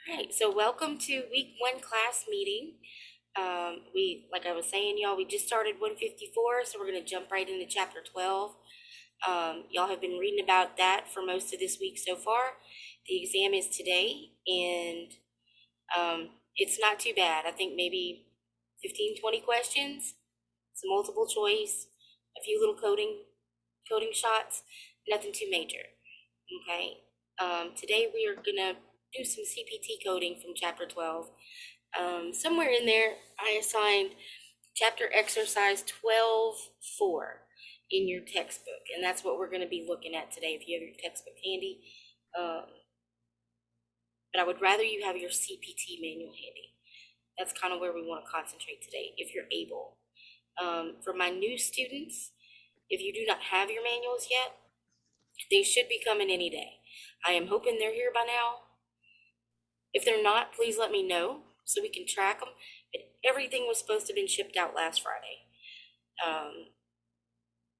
All right, so welcome to week one class meeting. Like I was saying, y'all, we just started 154, so we're going to jump right into chapter 12. Y'all have been reading about that for most of this week so far. The exam is today, and it's not too bad. I think maybe 15, 20 questions, some multiple choice, a few little coding shots, nothing too major. Okay. Today we are gonna do some CPT coding from chapter 12. Somewhere in there, I assigned chapter exercise 12-4 in your textbook, and that's what we're gonna be looking at today if you have your textbook handy. But I would rather you have your CPT manual handy. That's kind of where we want to concentrate today, if you're able. For my new students, if you do not have your manuals yet, they should be coming any day. I am hoping they're here by now. If they're not, please let me know so we can track them. But everything was supposed to have been shipped out last Friday.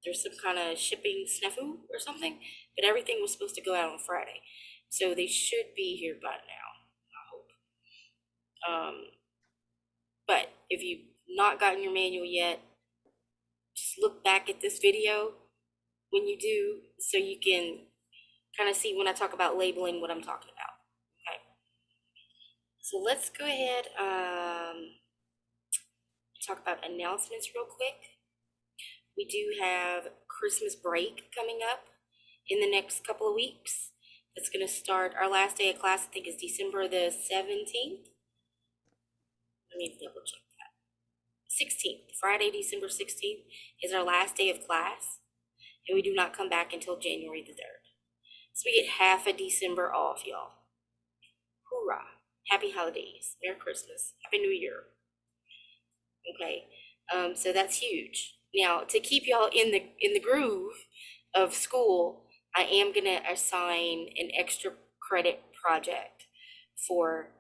There's some kind of shipping snafu or something, but everything was supposed to go out on Friday. So they should be here by now, I hope. But if you've not gotten your manual yet, just look back at this video when you do so you can kind of see when I talk about labeling what I'm talking about. Okay. So let's go ahead talk about announcements real quick. We do have Christmas break coming up in the next couple of weeks. It's going to start, our last day of class, I think, is December the 17th. Let me double check that. 16th, Friday, December 16th is our last day of class, and we do not come back until January the 3rd. So we get half of December off, y'all. Hoorah. Happy holidays. Merry Christmas. Happy New Year. Okay. So that's huge. Now, to keep y'all in the groove of school, I am gonna assign an extra credit project for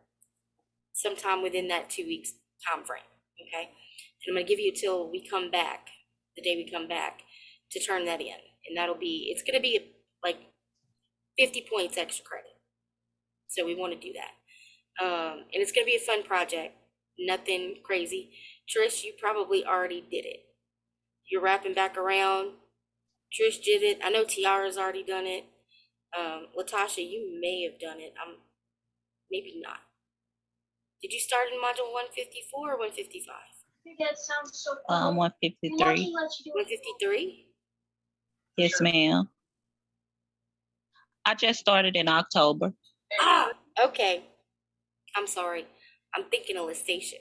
sometime within that 2 weeks time frame. Okay. And I'm gonna give you till we come back, the day we come back, to turn that in. And it's gonna be like 50 points extra credit. So we want to do that. And it's gonna be a fun project. Nothing crazy. Trish, you probably already did it. You're wrapping back around. Trish did it. I know Tiara's already done it. Latasha, you may have done it. Maybe not. Did you start in module 154 or 155? That sounds so cool. 153. 153? Yes, ma'am. I just started in October. Ah, okay. I'm sorry. I'm thinking of Lastacia.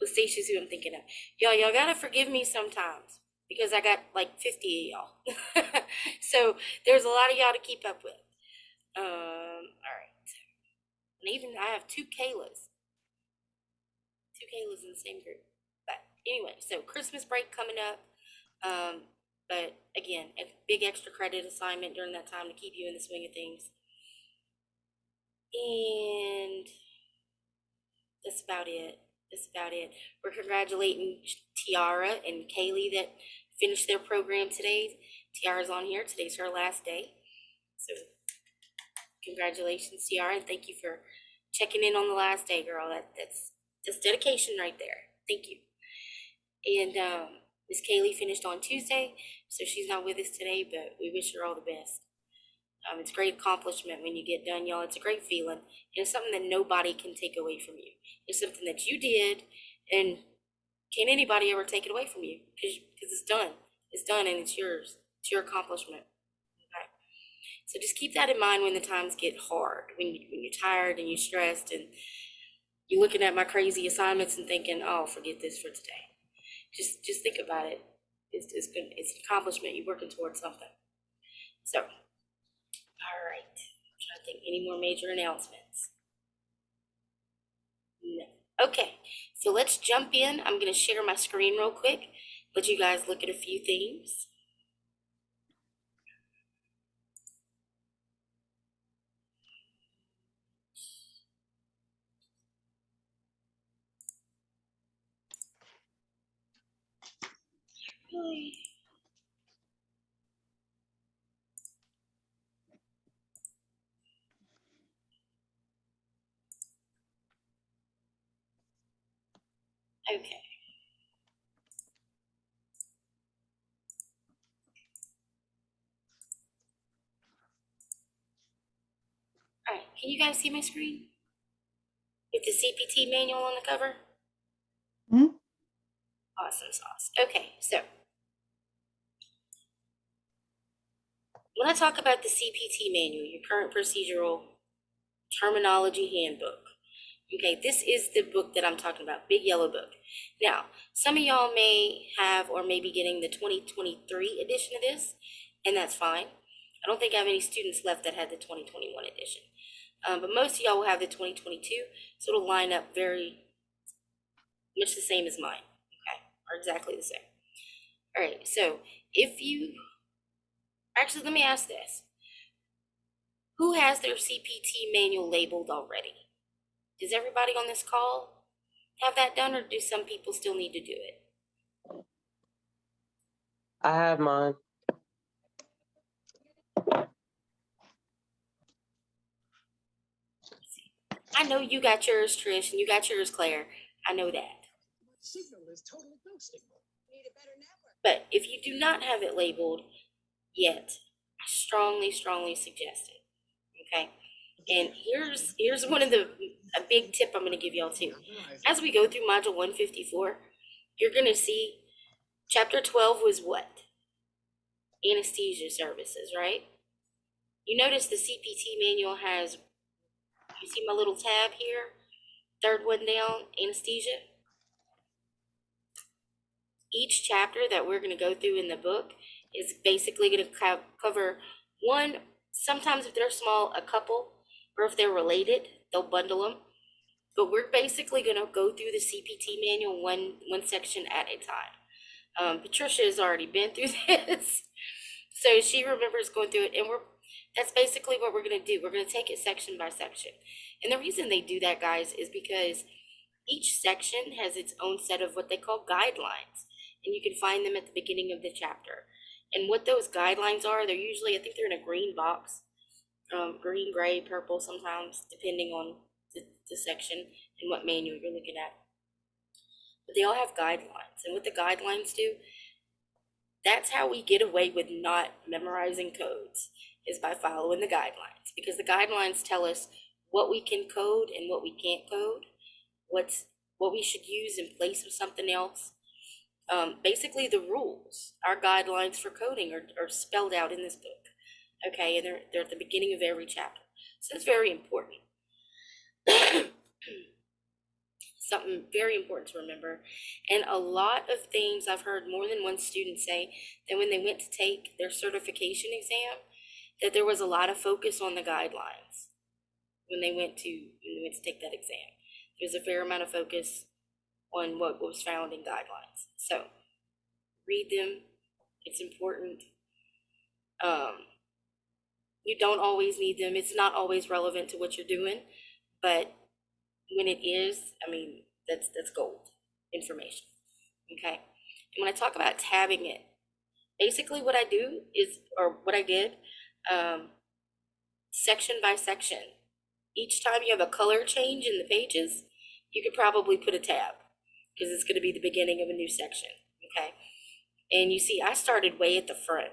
Lastatia's who I'm thinking of. Y'all gotta forgive me sometimes because I got like 50 of y'all. So there's a lot of y'all to keep up with. All right. And even I have two Kaylas. Two Kaylas in the same group. But anyway, so Christmas break coming up. But again, a big extra credit assignment during that time to keep you in the swing of things. And that's about it. We're congratulating Tiara and Kaylee that finished their program today. Tiara's on here. Today's her last day. So congratulations, Tiara, and thank you for checking in on the last day, girl. That's dedication right there. Thank you. And Miss Kaylee finished on Tuesday, so she's not with us today, but we wish her all the best. It's a great accomplishment when you get done, y'all. It's a great feeling. And it's something that nobody can take away from you. It's something that you did, and can't anybody ever take it away from you because it's done. It's done, and it's yours. It's your accomplishment. Okay. So just keep that in mind when the times get hard, when you're tired and you're stressed, and you're looking at my crazy assignments and thinking, "Oh, forget this for today." Just think about it. It's good. It's an accomplishment. You're working towards something. So, all right. I'm trying to think any more major announcements. No. Okay. So let's jump in. I'm going to share my screen real quick. Let you guys look at a few things. Really? Okay. All right, can you guys see my screen? With the CPT manual on the cover? Hmm? Awesome sauce. Okay, so when I talk about the CPT manual, your current procedural terminology handbook, okay, this is the book that I'm talking about, big yellow book. Now, some of y'all may have or may be getting the 2023 edition of this, and that's fine. I don't think I have any students left that had the 2021 edition. But most of y'all will have the 2022, so it'll line up very much the same as mine, okay, or exactly the same. All right, so if you, actually, let me ask this. Who has their CPT manual labeled already? Does everybody on this call have that done, or do some people still need to do it? I have mine. I know you got yours, Trish, and you got yours, Claire. I know that. Signal is totally ghosting. Need a better network. But if you do not have it labeled yet, I strongly suggest it. Okay. And here's one of a big tip I'm going to give y'all too. As we go through module 154, you're going to see chapter 12 was what? Anesthesia services, right? You notice the CPT manual has, you see my little tab here? Third one down, anesthesia. Each chapter that we're going to go through in the book is basically going to cover one, sometimes if they're small, a couple, or if they're related, they'll bundle them. But we're basically going to go through the CPT manual one section at a time. Patricia has already been through this, so she remembers going through it, and that's basically what we're going to do. We're going to take it section by section. And the reason they do that, guys, is because each section has its own set of what they call guidelines, and you can find them at the beginning of the chapter. And what those guidelines are, they're usually, I think they're in a green box, green, gray, purple sometimes, depending on the section and what manual you're looking at. But they all have guidelines, and what the guidelines do, that's how we get away with not memorizing codes, is by following the guidelines, because the guidelines tell us what we can code and what we can't code, what we should use in place of something else. Basically the rules, our guidelines for coding are spelled out in this book, okay, and they're at the beginning of every chapter. So it's very important. Something very important to remember. And a lot of things, I've heard more than one student say that when they went to take their certification exam, that there was a lot of focus on the guidelines when they went to take that exam. There's a fair amount of focus on what was found in guidelines. So read them, it's important. You don't always need them. It's not always relevant to what you're doing, but when it is, I mean, that's gold information, okay? And when I talk about tabbing it, basically what I do is, or what I did, section by section. Each time you have a color change in the pages, you could probably put a tab, because it's going to be the beginning of a new section, okay? And you see, I started way at the front,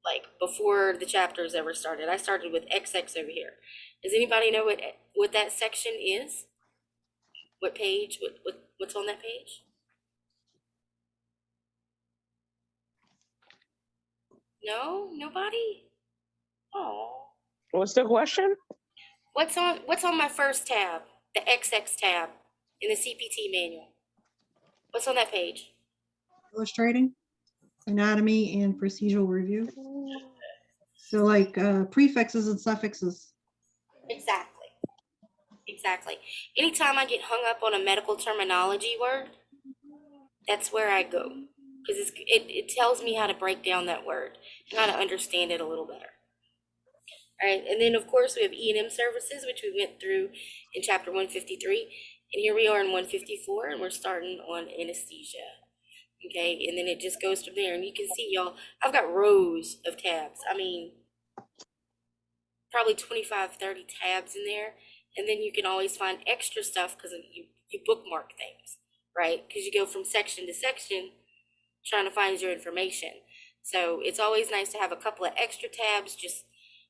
like before the chapters ever started. I started with XX over here. Does anybody know what that section is? What page? What's on that page? No, nobody. Oh, What's the question? what's on my first tab? The XX tab in the CPT manual. What's on that page? Illustrating, anatomy and procedural review. So like prefixes and suffixes. Exactly. Anytime I get hung up on a medical terminology word, that's where I go, because it tells me how to break down that word and how to understand it a little better. All right, and then of course we have E&M services, which we went through in chapter 153, and here we are in 154, and we're starting on anesthesia. Okay, and then it just goes from there, and you can see, y'all, I've got rows of tabs. I mean, probably 25, 30 tabs in there, and then you can always find extra stuff because you bookmark things. right? Because you go from section to section trying to find your information. So it's always nice to have a couple of extra tabs just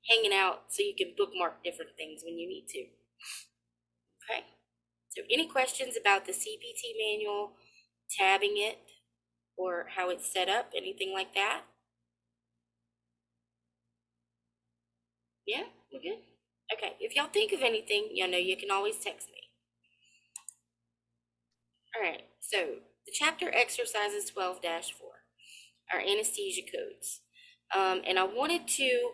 hanging out so you can bookmark different things when you need to. Okay. So any questions about the CPT manual, tabbing it, or how it's set up, anything like that? Yeah, we're good? Okay, if y'all think of anything, you know, you can always text me. All right, so the chapter exercises 12-4, our anesthesia codes. And I wanted to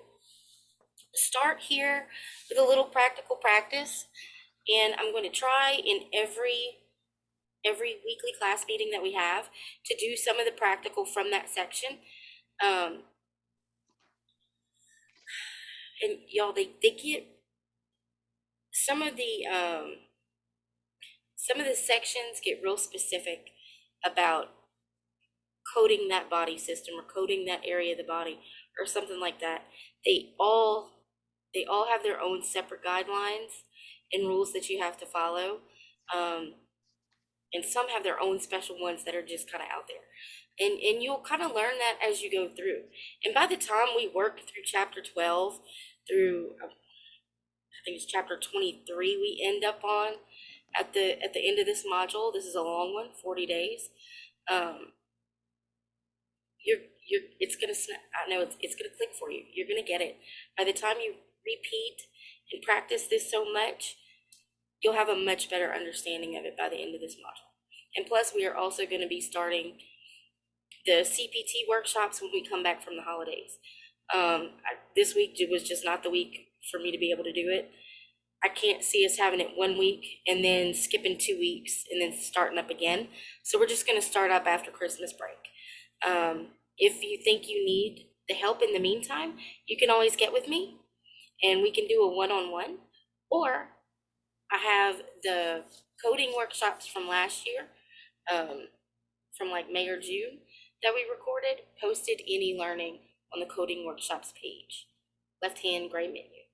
start here with a little practical practice, and I'm going to try in every weekly class meeting that we have to do some of the practical from that section. And y'all, they get some of the sections get real specific about coding that body system or coding that area of the body or something like that. They all have their own separate guidelines and rules that you have to follow. And some have their own special ones that are just kind of out there. And you'll kind of learn that as you go through. And by the time we work through chapter 12 through, I think it's chapter 23 we end up on at the end of this module. This is a long one, 40 days. It's gonna click for you. You're gonna get it. By the time you repeat and practice this so much, you'll have a much better understanding of it by the end of this module. And plus, we are also going to be starting the CPT workshops when we come back from the holidays. This week was just not the week for me to be able to do it. I can't see us having it 1 week and then skipping 2 weeks and then starting up again. So we're just going to start up after Christmas break. If you think you need the help in the meantime, you can always get with me and we can do a one-on-one, or I have the coding workshops from last year, from like May or June that we recorded, posted in eLearning on the coding workshops page, left-hand gray menu.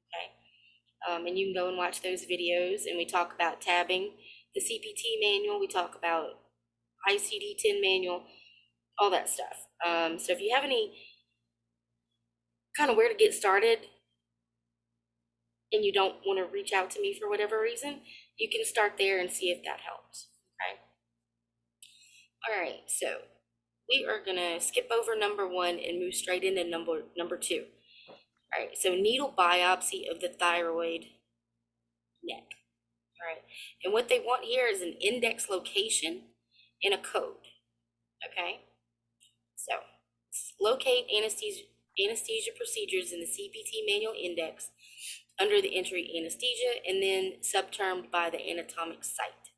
Okay, and you can go and watch those videos, and we talk about tabbing the CPT manual, we talk about ICD-10 manual, all that stuff. So if you have any kind of where to get started and you don't want to reach out to me for whatever reason, you can start there and see if that helps. Okay. All right, so we are gonna skip over number 1 and move straight into number 2. All right, so needle biopsy of the thyroid neck. All right, and what they want here is an index location and a code. Okay, so locate anesthesia procedures in the CPT manual index under the entry anesthesia and then subtermed by the anatomic site.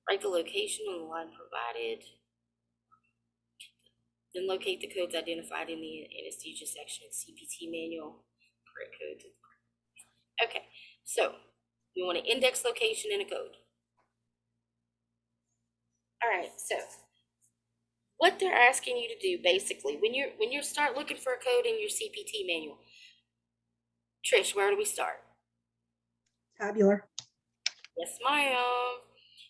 Write the location on the line provided. Then locate the codes identified in the anesthesia section of CPT manual. Correct codes. Okay, so we want an index location and a code. All right, so what they're asking you to do basically when you start looking for a code in your CPT manual, Trish, where do we start? Tabular. Yes, ma'am.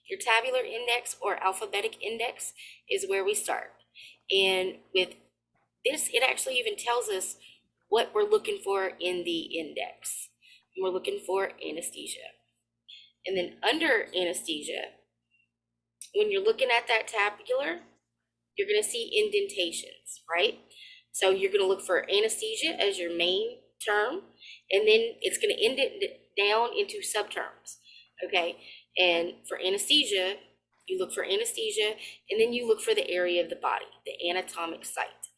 Your tabular index or alphabetic index is where we start. And with this, it actually even tells us what we're looking for in the index. We're looking for anesthesia. And then under anesthesia, when you're looking at that tabular, you're going to see indentations, right? So you're going to look for anesthesia as your main term, and then it's going to indent down into subterms, okay? And for anesthesia, you look for anesthesia, and then you look for the area of the body, the anatomic site,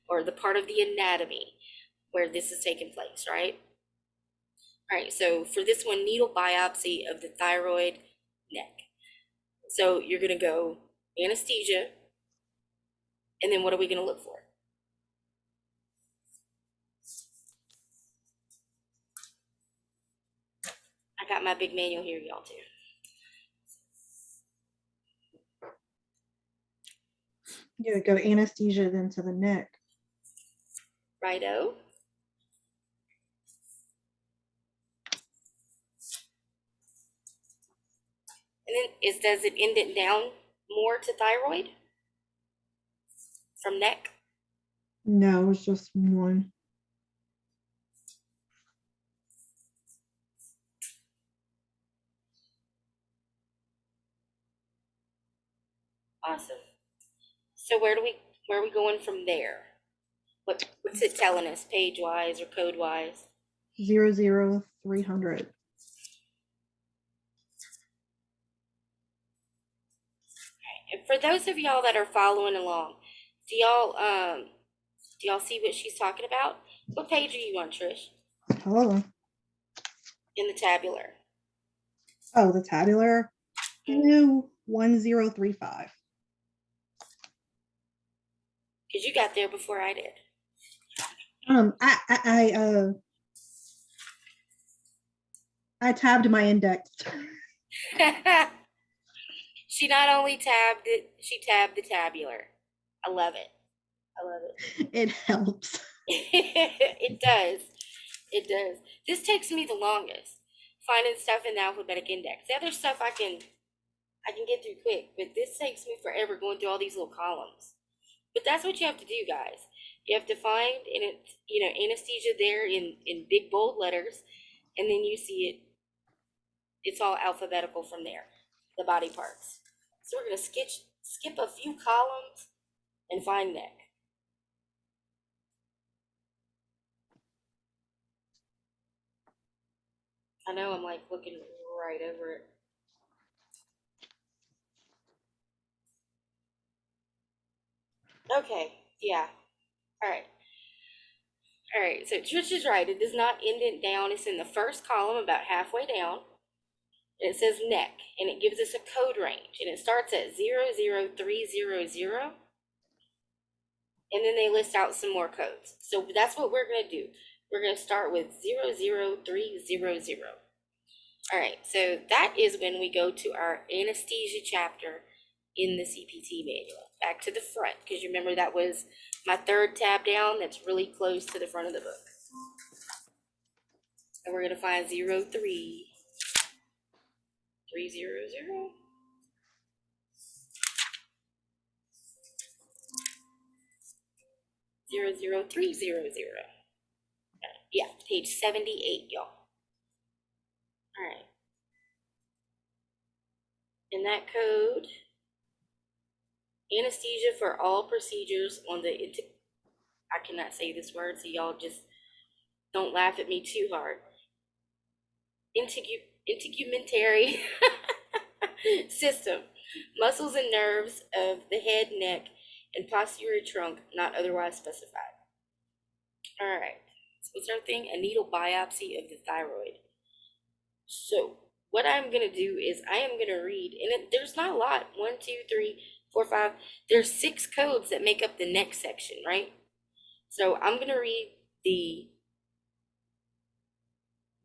or the part of the anatomy where this is taking place, right? All right, so for this one, needle biopsy of the thyroid neck. So you're gonna go anesthesia, and then what are we gonna look for? I got my big manual here, y'all, too. You would go anesthesia then to the neck. Righto. then does it indent down more to thyroid? From neck? No, it's just one. Awesome. So where are we going from there? What's it telling us, page wise or code wise? 00300. And for those of y'all that are following along, do y'all see what she's talking about? What page are you on, Trish? Hold on. In the tabular. Oh, the tabular. New 1035. Because you got there before I did. I tabbed my index. She not only tabbed it, she tabbed the tabular. I love it. I love it. It helps. It does. It does. This takes me the longest, finding stuff in the alphabetic index. The other stuff I can get through quick, but this takes me forever going through all these little columns. But that's what you have to do, guys. You have to find anesthesia there in big bold letters, and then you see it. It's all alphabetical from there, the body parts. So we're gonna skip a few columns and find neck. I know I'm like looking right over it. Okay, yeah. All right, so Trish is right. It does not indent down. It's in the first column about halfway down. And it says neck, and it gives us a code range. And it starts at 00300. And then they list out some more codes. So that's what we're going to do. We're going to start with 00300. All right, so that is when we go to our anesthesia chapter in the CPT manual. Back to the front, because you remember that was my third tab down. That's really close to the front of the book. And we're going to find 03300. 00300. Yeah, page 78, y'all. All right. And that code, anesthesia for all procedures on the I cannot say this word, so y'all just don't laugh at me too hard. Integumentary system, muscles and nerves of the head, neck, and posterior trunk not otherwise specified. All right, so what's our thing? A needle biopsy of the thyroid. So what I'm gonna do is I am gonna read, and there's not a lot. 1, 2, 3, 4, 5. There's 6 codes that make up the next section, right? So I'm gonna read the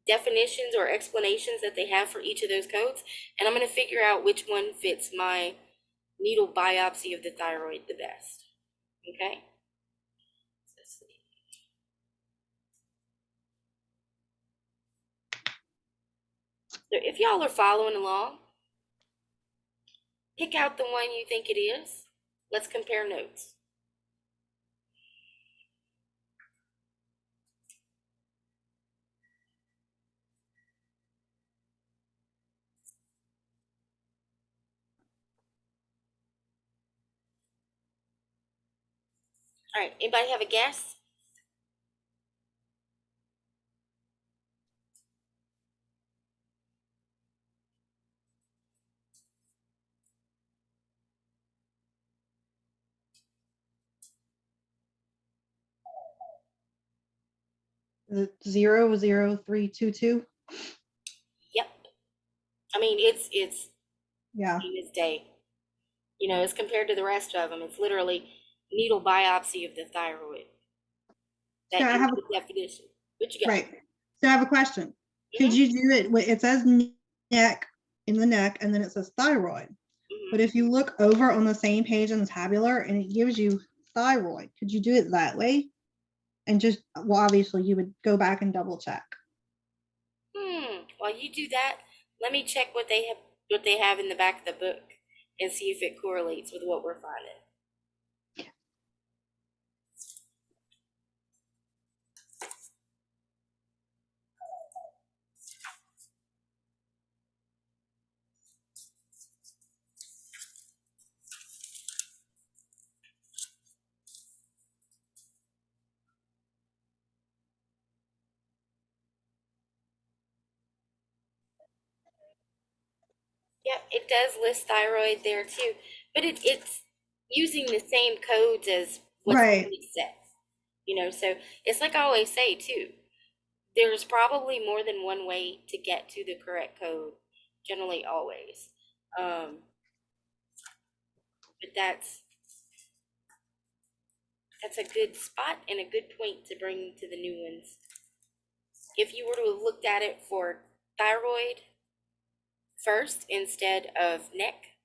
definitions or explanations that they have for each of those codes, and I'm going to figure out which one fits my needle biopsy of the thyroid the best. Okay? Let's see. So if y'all are following along, pick out the one you think it is. Let's compare notes. All right, anybody have a guess? The 00322. Yep. I mean, it's Yeah. plain as day. You know, as compared to the rest of them, it's literally needle biopsy of the thyroid. That So I have is the definition. What you got? Right. So I have a question. Could you do it? It says neck in the neck, and then it says thyroid. Mhm. But if you look over on the same page in the tabular and it gives you thyroid, could you do it that way? And just, well, obviously you would go back and double check. While you do that, let me check what they have what they have in the back of the book and see if it correlates with what we're finding. Yep, it does list thyroid there too, but it's using the same codes as what's Right. really set. You know, so it's like I always say too, there's probably more than one way to get to the correct code, generally always. But that's a good spot and a good point to bring to the new ones. If you were to have looked at it for thyroid first instead of neck,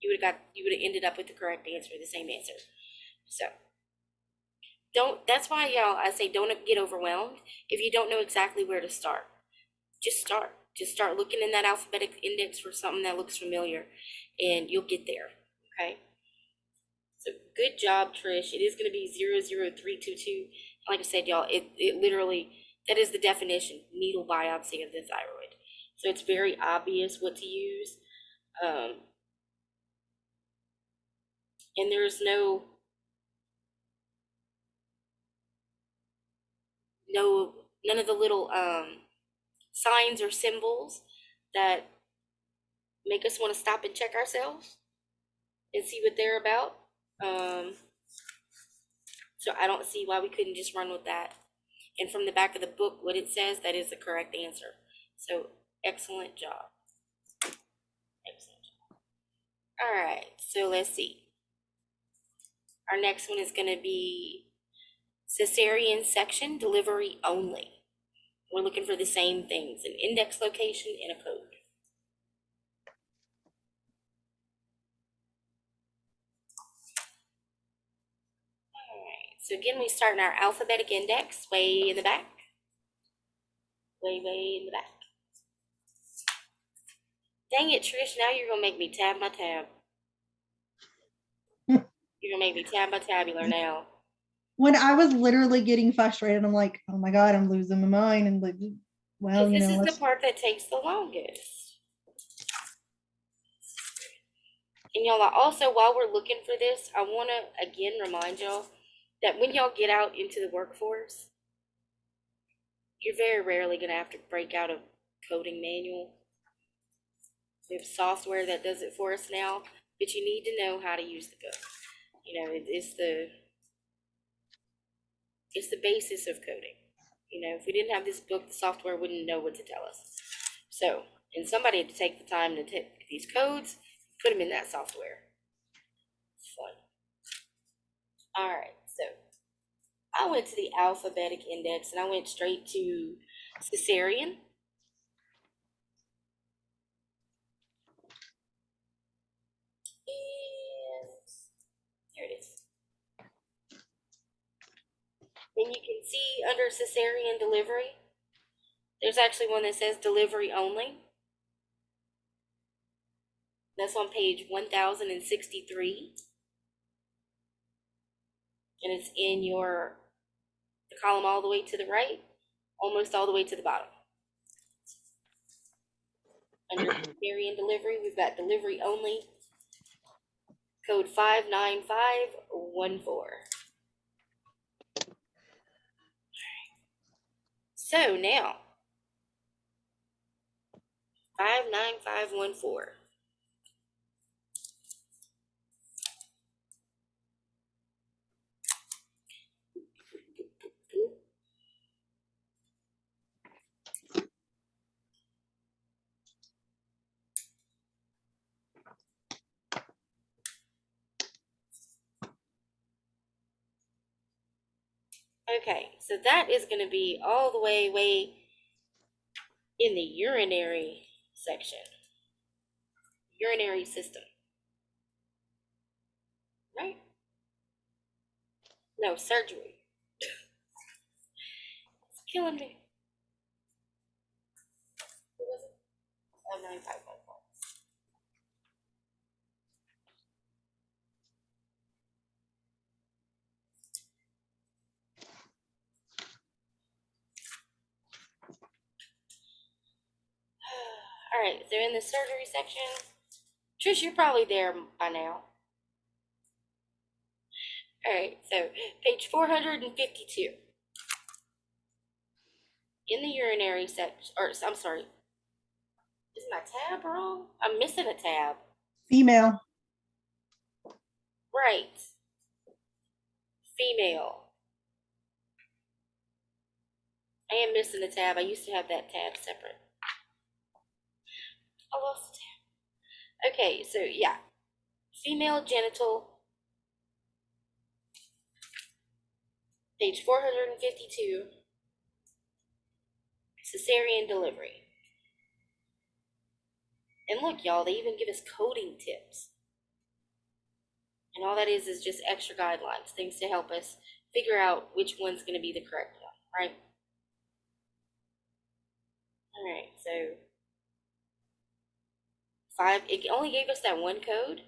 you would have ended up with the correct answer, the same answer. So that's why y'all, I say don't get overwhelmed if you don't know exactly where to start. Just start looking in that alphabetic index for something that looks familiar and you'll get there. Okay. So good job, Trish. It is going to be 00322. Like I said, y'all, it literally, that is the definition, needle biopsy of the thyroid. So it's very obvious what to use. And there's none of the little signs or symbols that make us want to stop and check ourselves and see what they're about. So I don't see why we couldn't just run with that. And from the back of the book, what it says, that is the correct answer. So excellent job. Excellent job. All right, so let's see. Our next one is going to be cesarean section delivery only. We're looking for the same things, an index location and a code. All right, so again, we start in our alphabetic index, way in the back. Way in the back. Dang it, Trish, now you're gonna make me tab my tab. You're gonna make me tab my tabular now. When I was literally getting frustrated, I'm like, oh my God, I'm losing my mind. And like, well, you This know, is let's, the part that takes the longest. And y'all, also, while we're looking for this, I want to again remind y'all that when y'all get out into the workforce, you're very rarely going to have to break out a coding manual. We have software that does it for us now, but you need to know how to use the book. You know, it's the basis of coding. You know, if we didn't have this book, the software wouldn't know what to tell us. So, and somebody had to take the time to take these codes, put them in that software. It's fun. All right, so I went to the alphabetic index and I went straight to cesarean. And there it is. And you can see under cesarean delivery, there's actually one that says delivery only. That's on page 1063. And it's in the column all the way to the right, almost all the way to the bottom. Under cesarean delivery, we've got delivery only, code 59514. So now, 59514. Okay, so that is going to be all the way in the urinary section, urinary system, right? No, surgery. It's killing me. What was it? 59514. so in the surgery section, Trish, you're probably there by now. All right, so page 452. In the urinary section, or I'm sorry, is my tab wrong? I'm missing a tab. Female. Right. Female. I am missing a tab. I used to have that tab separate. I lost the tab. Okay, so yeah. Female genital. Page 452. Cesarean delivery. And look, y'all, they even give us coding tips. And all that is just extra guidelines, things to help us figure out which one's going to be the correct one, right? All right, so it only gave us that one code.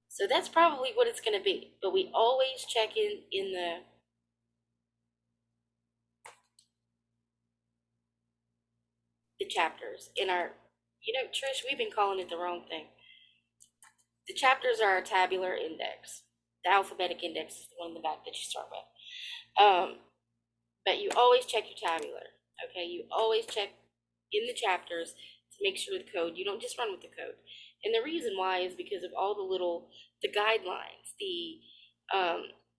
So that's probably what it's going to be. But we always check in the chapters in our, Trish, we've been calling it the wrong thing. The chapters are our tabular index. The alphabetic index is the one in the back that you start with. But you always check your tabular, okay? You always check in the chapters to make sure the code, you don't just run with the code. And the reason why is because of all the guidelines,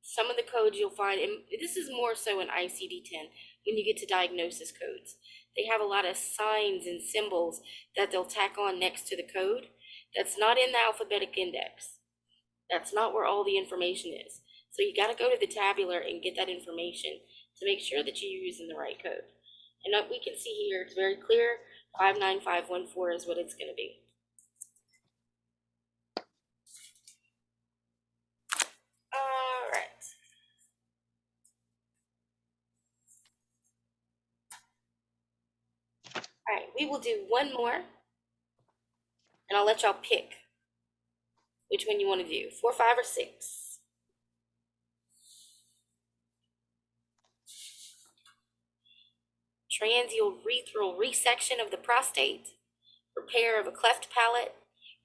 some of the codes you'll find, and this is more so in ICD-10, when you get to diagnosis codes. They have a lot of signs and symbols that they'll tack on next to the code. That's not in the alphabetic index. That's not where all the information is. So you got to go to the tabular and get that information to make sure that you're using the right code. And we can see here, it's very clear, 59514 is what it's going to be. All right. All right, we will do one more, and I'll let y'all pick which one you want to do, 4, 5, or 6. Transurethral resection of the prostate, repair of a cleft palate,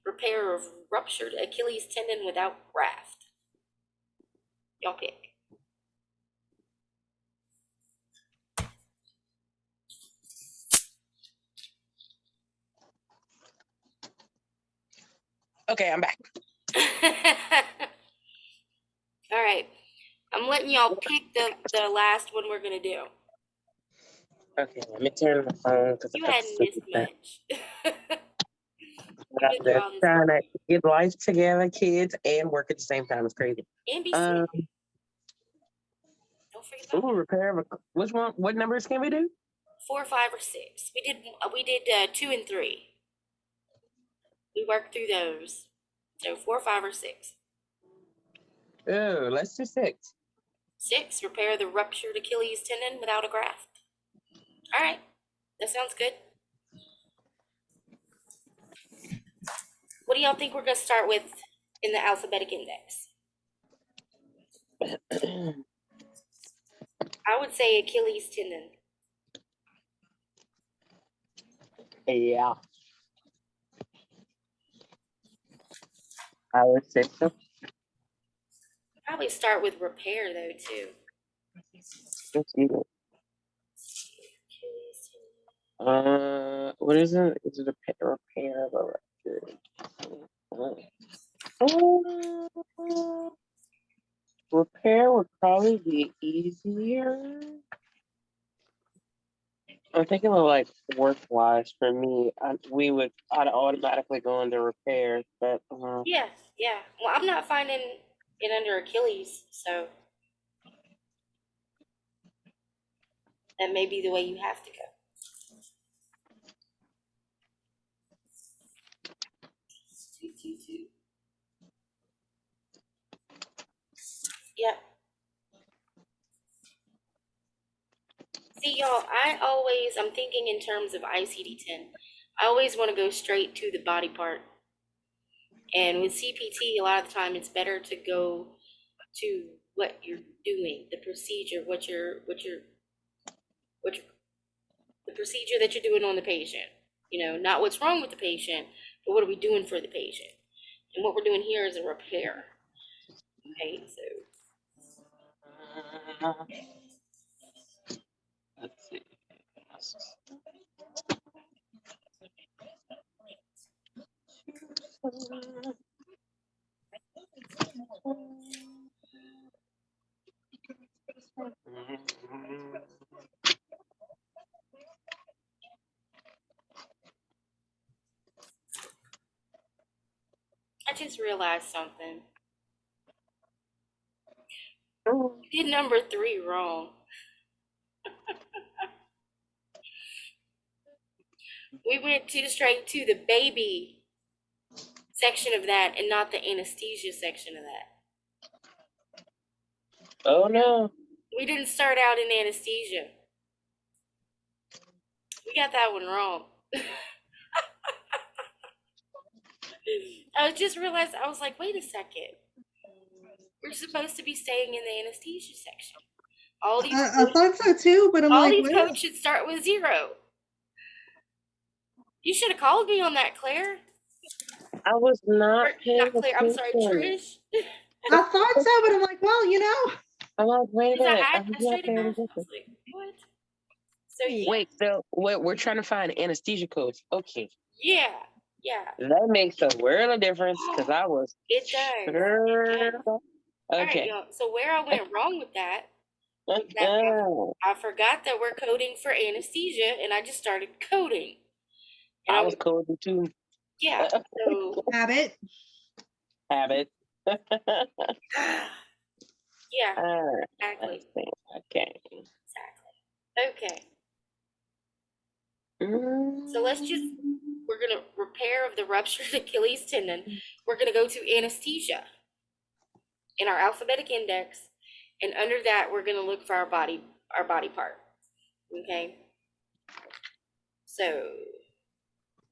repair of ruptured Achilles tendon without graft. Y'all pick. Okay, I'm back. All right, I'm letting y'all pick the last one we're gonna do. Okay, let me turn my phone because You hadn't missed much. I'm just trying to get life together, kids, and work at the same time. It's crazy. NBC. Um, Don't forget about ooh, repair of a, which one? What numbers can we do? 4, 5, or 6. We did 2 and 3. We worked through those. So 4, 5, or 6. Oh, let's do 6. 6, repair the ruptured Achilles tendon without a graft. All right, that sounds good. What do y'all think we're gonna start with in the alphabetic index? I would say Achilles tendon. Yeah. I would say so. Probably start with repair though too. Let's see. What is it? Is it a repair of a record? Repair would probably be easier. I'm thinking of like work-wise for me. I'd automatically go into repairs, but Yeah. Well, I'm not finding it under Achilles, so that may be the way you have to go. Yep. See, y'all, I'm thinking in terms of ICD-10. I always want to go straight to the body part. And with CPT, a lot of the time it's better to go to what you're doing, the procedure, the procedure that you're doing on the patient. Not what's wrong with the patient, but what are we doing for the patient? And what we're doing here is a repair. Okay, so Let's see. I just realized something. We did number 3 wrong. We went straight to the baby section of that and not the anesthesia section of that. Oh no. We didn't start out in anesthesia. We got that one wrong. I just realized, I was like, wait a second. We're supposed to be staying in the anesthesia section. All these I thought so too, but I'm all like, these wait. codes should start with 0. You should have called me on that, Claire. I was not Or, paying not Claire, I'm sorry, attention. Trish. I thought so, but I'm like, well, I'm like, wait a Because minute. I I was not straight paying enough, I attention. was like, what? So yeah, Wait, so we're trying to find anesthesia codes. Okay. yeah. That makes a world of difference because I was It does. sure. All right, Okay. y'all. So where I went wrong with that, Oh, I forgot that we're coding for anesthesia, and I just started coding. And I was coding too. yeah. So habit. Habit. yeah, Let's exactly. see. Okay. Okay. So let's just, we're gonna repair of the ruptured Achilles tendon. We're gonna go to anesthesia in our alphabetic index, and under that we're gonna look for our body part. Okay. So,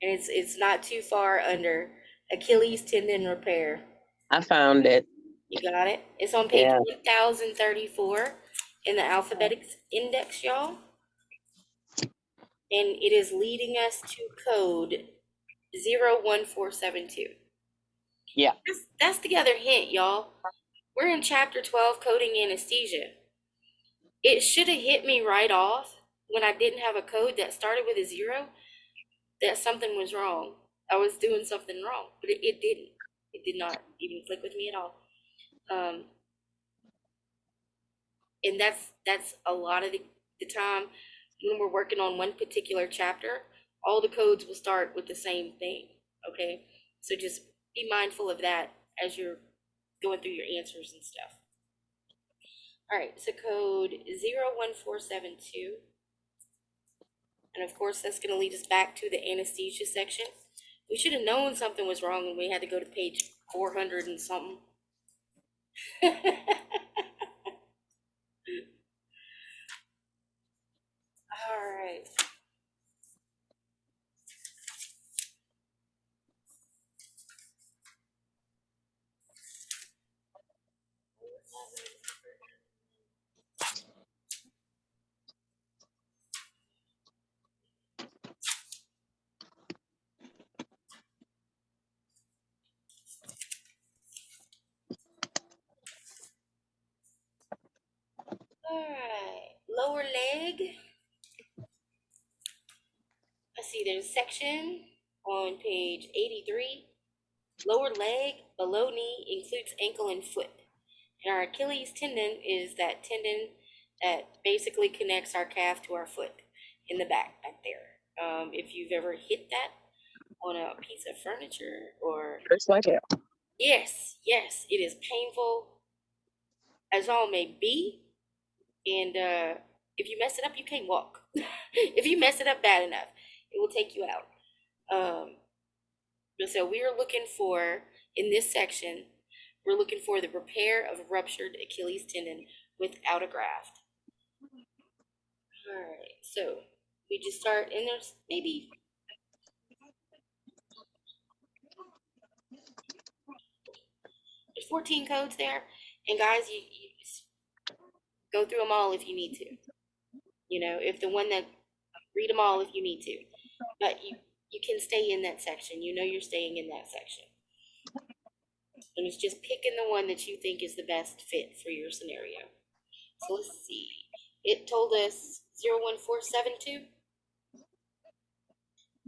and it's not too far under Achilles tendon repair. I found it. You got it? It's on page Yeah. 1034 in the alphabetic index, y'all. And it is leading us to code 01472. Yeah. That's the other hint, y'all. We're in chapter 12, coding anesthesia. It should have hit me right off when I didn't have a code that started with a 0 that something was wrong. I was doing something wrong, but it didn't. It did not even click with me at all. And that's a lot of the time when we're working on one particular chapter, all the codes will start with the same thing. Okay, so just be mindful of that as you're going through your answers and stuff. All right, so code 01472, and of course that's going to lead us back to the anesthesia section. We should have known something was wrong when we had to go to page 400 and something. All right. All right, lower leg. Let's see, there's a section on page 83. Lower leg, below knee, includes ankle and foot. And our Achilles tendon is that tendon that basically connects our calf to our foot in the back there. If you've ever hit that on a piece of furniture or It's like it. yes, it is painful as all may be. And if you mess it up, you can't walk. If you mess it up bad enough, it will take you out. So we are looking for, in this section, we're looking for the repair of a ruptured Achilles tendon without a graft. All right, so we just start, and there's maybe there's 14 codes there, and guys, you just go through them all if you need to. If the one that read them all if you need to, but you can stay in that section. You know you're staying in that section. And it's just picking the one that you think is the best fit for your scenario. So let's see. It told us 01472.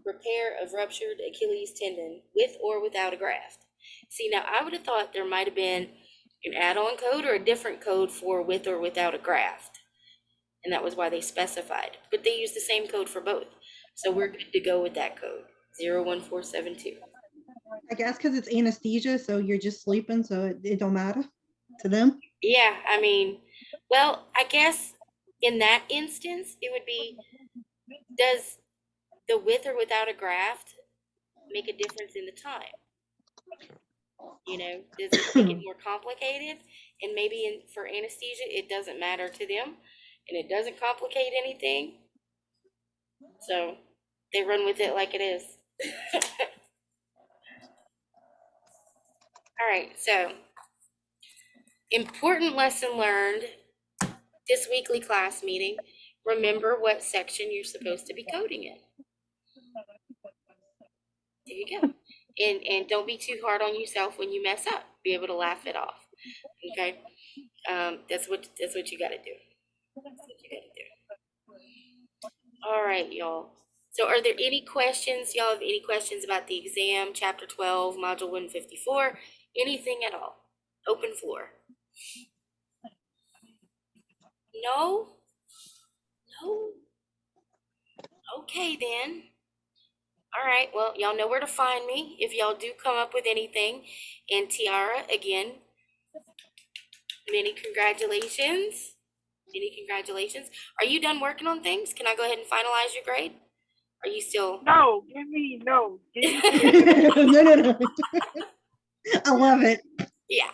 Repair of ruptured Achilles tendon with or without a graft. See, now I would have thought there might have been an add-on code or a different code for with or without a graft. And that was why they specified. But they use the same code for both. So we're good to go with that code, 01472. I guess because it's anesthesia, so you're just sleeping, so it don't matter to them. Yeah, I mean, well, I guess in that instance, it would be, does the with or without a graft make a difference in the time? You know, does it make it more complicated? And maybe for anesthesia, it doesn't matter to them and it doesn't complicate anything. So they run with it like it is. All right, so important lesson learned this weekly class meeting. Remember what section you're supposed to be coding in. There you go. And don't be too hard on yourself when you mess up. Be able to laugh it off. Okay? That's what you gotta do. That's what you gotta do. All right, y'all. So are there any questions? Y'all have any questions about the exam, chapter 12, module 154? Anything at all? Open floor. No? No? Okay then. All right, well, y'all know where to find me if y'all do come up with anything. And Tiara, again, many congratulations. Many congratulations. Are you done working on things? Can I go ahead and finalize your grade? Are you still? No, give me no. Give me, No. I love it. Yeah,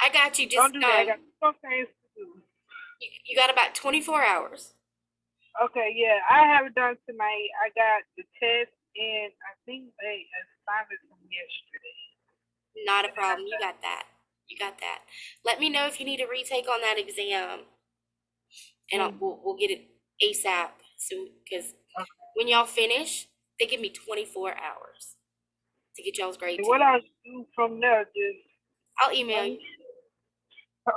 I got you. don't Just do that. I got some things to do. you got about 24 hours. Okay, yeah, I have it done tonight. I got the test and I think they assigned it from yesterday. Not a problem. You got that. You got that. Let me know if you need a retake on that exam, and we'll get it ASAP. So, because when y'all finish, they give me 24 hours to get y'all's grade. And what I'll do from there, just I'll email you.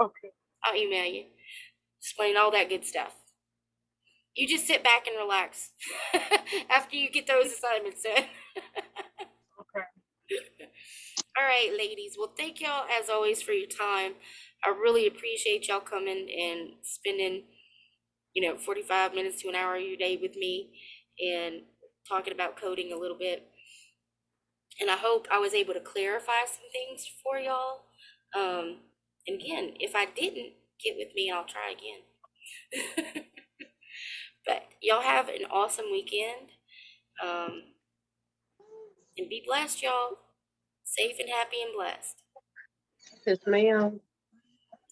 okay. I'll email you. Explain all that good stuff. You just sit back and relax after you get those assignments done. Okay. All right, ladies. Well, thank y'all as always for your time. I really appreciate y'all coming and spending, 45 minutes to an hour of your day with me and talking about coding a little bit. And I hope I was able to clarify some things for y'all. And again, if I didn't, get with me and I'll try again. But y'all have an awesome weekend. And be blessed, y'all. Safe and happy and blessed. Yes, ma'am.